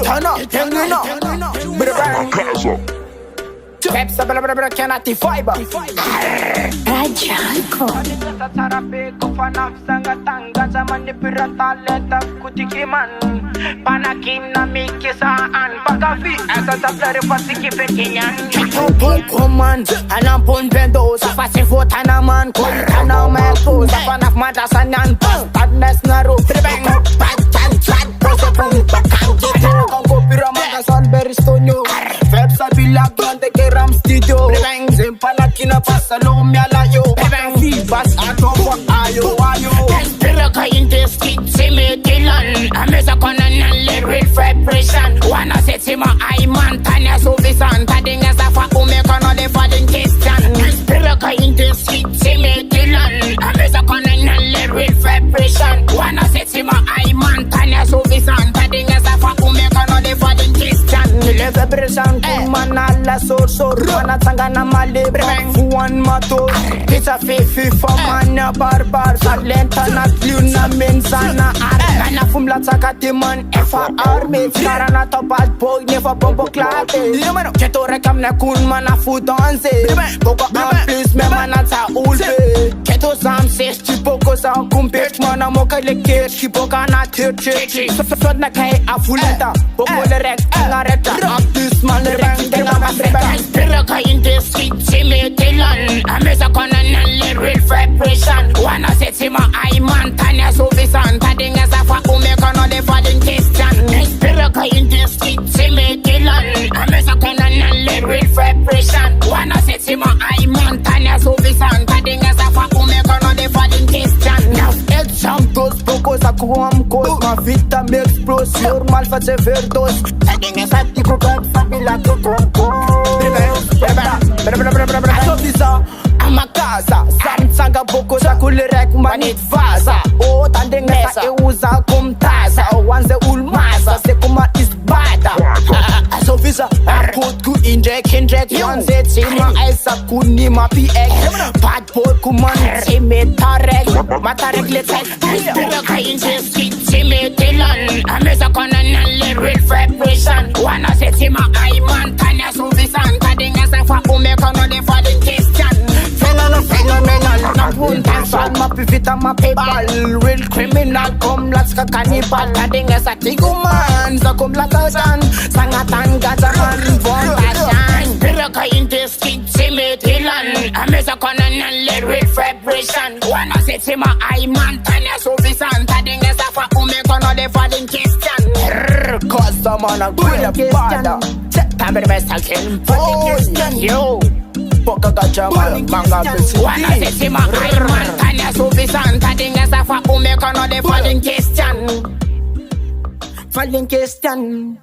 turn up, hanging up. Peps a bla canati fiber. Rajanko. Panakina mikisaan pagavi asa tablare fasiki pekinyan. Pon command, anam pon bendos. Fasi tanaman, koi tanaman pos. Panaf madasanan pas, padnes ngaro. Tribang, patan chat, pose pun bakang gitu. Angko piramada san beristonyo. Peps a bilag donde keram studio. Tribang, panakina pasalom yalayo. Tribang, fibas atom ayo ayo. Piraka in this skit, simi tilan. Amesa konan real vibration. Wanna set him a eye man, Tanya Suvisan. Tading as a fa umekono de fading Christian. Piraka in this skit, simi tilan. Amesa konan real vibration. Wanna set him a eye man, Tanya Suvisan. Tading as a fa umekono de fading Christian. Le vibration, manala sor. Wana tangana malibre, one mato. It's a fifi for mana barbar. Salenta na kluna mensana Kana fumla takati man FR me Karana to bad boy never bombo klate Keto rekam na kun mana food danse Boko please me mana ta ulpe Keto sam ses chipoko sa kumpech mana moka leke Chipoka na tirche Sot na kai afulenta Boko le rek ngareta This man le rek tenga masreka Piraka in this skit, simi tilan. Amesa konan real vibration. Wanna set him a eye man, Tanya Suvisan. Tading as a fa umekono de fading Christian. Piraka in this skit, simi tilan. Amesa konan real vibration. Wanna set him a eye man, Tanya Suvisan. Tading as a fa umekono de fading Christian. Now dos pocos akuam kos ma vita me explosior mal face verdos Tading as a tipo bad famila to tronco So visa ama casa Sanga boko sa kulerek manit vaza O tanding as a usa kum taza Wanze ulmaza se kuma is bada So visa akut ku inject Wanze tima aisa kuni ma PX Bad boy kuman time tarek Matarek letek Piraka in this skit, simi tilan. Amesa konan real vibration. Wanna set him a eye man, Tanya Suvisan. Tading as a fa umekono de fading Christian. Phenomenal, not one tension, ma pivita ma PayPal Real criminal, come let's ka cannibal Tading as a tiguman, sa kum latasan Sangatan gazaman, vontasyan Piraka in this skit, simi tilan. Amesa konan real vibration. Wanna set him a eye man, Tanya Suvisan. Tading as a fa umekono de fading Christian. Cause the man a good up bada Time the best I can Yo Boka gacha man Manga bisi Wanna set him a eye man, Tanya Suvisan. Tading as a fa umekono de fading Christian. Falling Christian